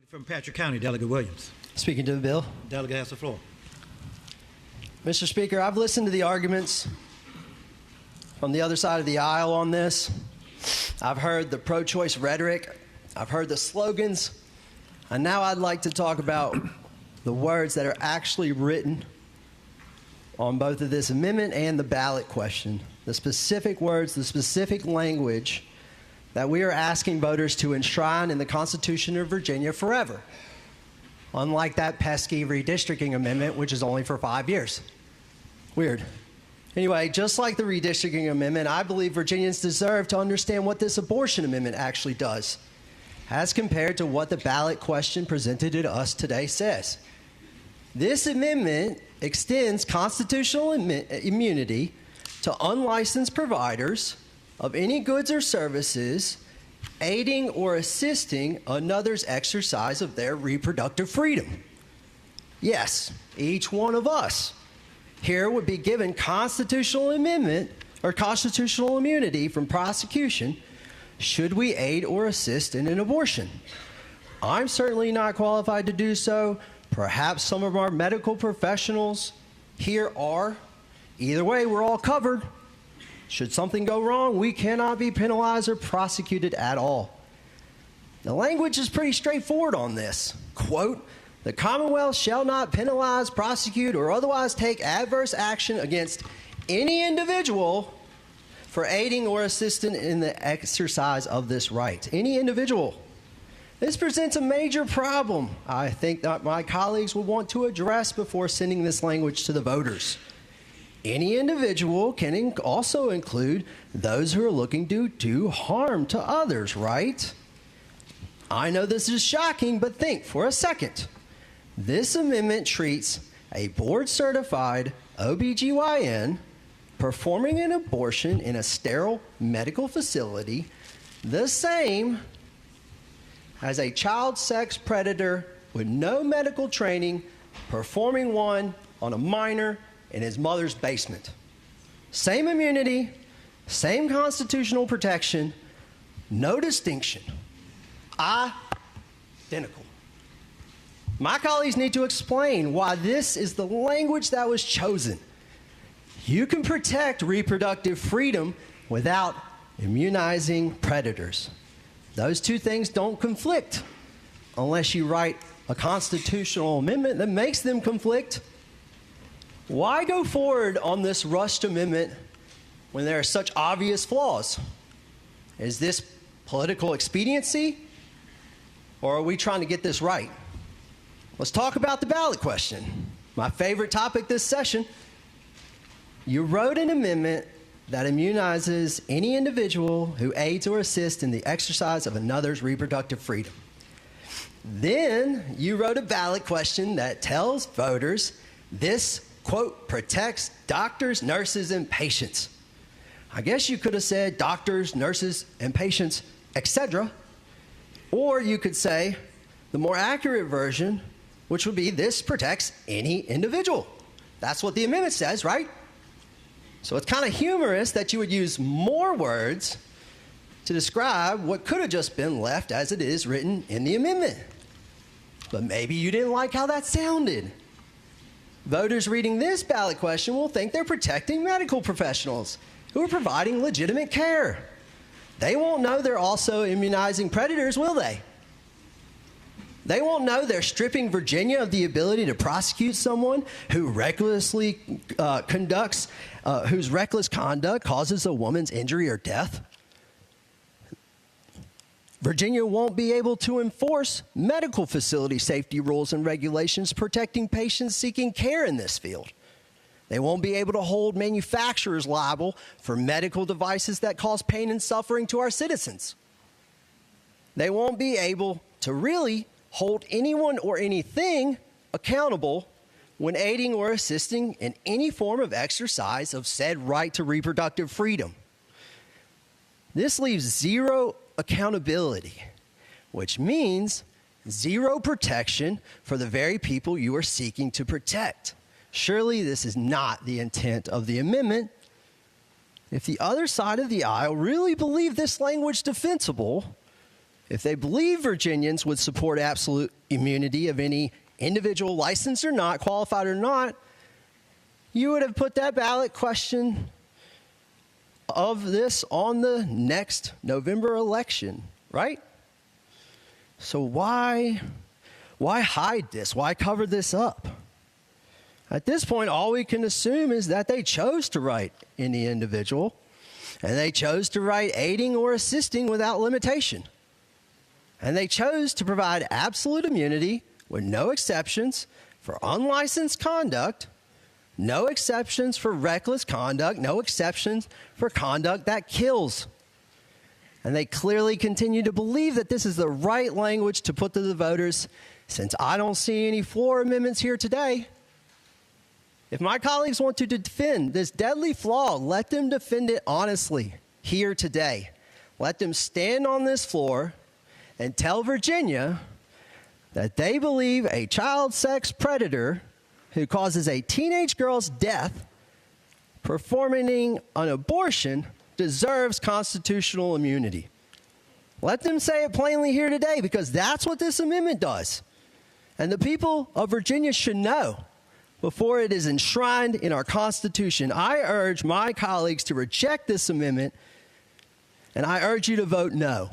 From Patrick County, Delegate Williams. Speaking to the bill. Delegate has the floor. Mr. Speaker, I've listened to the arguments from the other side of the aisle on this. I've heard the pro-choice rhetoric. I've heard the slogans. And now I'd like to talk about the words that are actually written on both of this amendment and the ballot question. The specific words, the specific language that we are asking voters to enshrine in the Constitution of Virginia forever, unlike that pesky redistricting amendment, which is only for 5 years. Weird. Anyway, just like the redistricting amendment, I believe Virginians deserve to understand what this abortion amendment actually does, as compared to what the ballot question presented to us today says. This amendment extends constitutional immunity to unlicensed providers of any goods or services aiding or assisting another's exercise of their reproductive freedom. Yes, each one of us here would be given constitutional amendment or constitutional immunity from prosecution should we aid or assist in an abortion. I'm certainly not qualified to do so. Perhaps some of our medical professionals here are. Either way, we're all covered. Should something go wrong, we cannot be penalized or prosecuted at all. The language is pretty straightforward on this. Quote, "The Commonwealth shall not penalize, prosecute, or otherwise take adverse action against any individual for aiding or assisting in the exercise of this right." Any individual. This presents a major problem I think that my colleagues will want to address before sending this language to the voters. Any individual can also include those who are looking to do harm to others, right? I know this is shocking, but think for a second. This amendment treats a board-certified OBGYN performing an abortion in a sterile medical facility the same as a child sex predator with no medical training performing one on a minor in his mother's basement. Same immunity, same constitutional protection, no distinction. Identical. My colleagues need to explain why this is the language that was chosen. You can protect reproductive freedom without immunizing predators. Those two things don't conflict unless you write a constitutional amendment that makes them conflict. Why go forward on this rushed amendment when there are such obvious flaws? Is this political expediency, or are we trying to get this right? Let's talk about the ballot question. My favorite topic this session. You wrote an amendment that immunizes any individual who aids or assists in the exercise of another's reproductive freedom. Then you wrote a ballot question that tells voters this, quote, protects doctors, nurses, and patients. I guess you could have said doctors, nurses, and patients, etc. Or you could say the more accurate version, which would be this protects any individual. That's what the amendment says, right? So it's kind of humorous that you would use more words to describe what could have just been left as it is written in the amendment. But maybe you didn't like how that sounded. Voters reading this ballot question will think they're protecting medical professionals who are providing legitimate care. They won't know they're also immunizing predators, will they? They won't know they're stripping Virginia of the ability to prosecute someone who recklessly whose reckless conduct causes a woman's injury or death. Virginia won't be able to enforce medical facility safety rules and regulations protecting patients seeking care in this field. They won't be able to hold manufacturers liable for medical devices that cause pain and suffering to our citizens. They won't be able to really hold anyone or anything accountable when aiding or assisting in any form of exercise of said right to reproductive freedom. This leaves zero accountability, which means zero protection for the very people you are seeking to protect. Surely this is not the intent of the amendment. If the other side of the aisle really believed this language defensible, if they believe Virginians would support absolute immunity of any individual, licensed or not, qualified or not, you would have put that ballot question of this on the next November election, right? So why hide this? Why cover this up? At this point, all we can assume is that they chose to write any individual, and they chose to write aiding or assisting without limitation. And they chose to provide absolute immunity with no exceptions for unlicensed conduct, no exceptions for reckless conduct, no exceptions for conduct that kills. And they clearly continue to believe that this is the right language to put to the voters, since I don't see any floor amendments here today. If my colleagues want to defend this deadly flaw, let them defend it honestly here today. Let them stand on this floor and tell Virginia that they believe a child sex predator who causes a teenage girl's death performing an abortion deserves constitutional immunity. Let them say it plainly here today, because that's what this amendment does. And the people of Virginia should know before it is enshrined in our Constitution. I urge my colleagues to reject this amendment, and I urge you to vote no.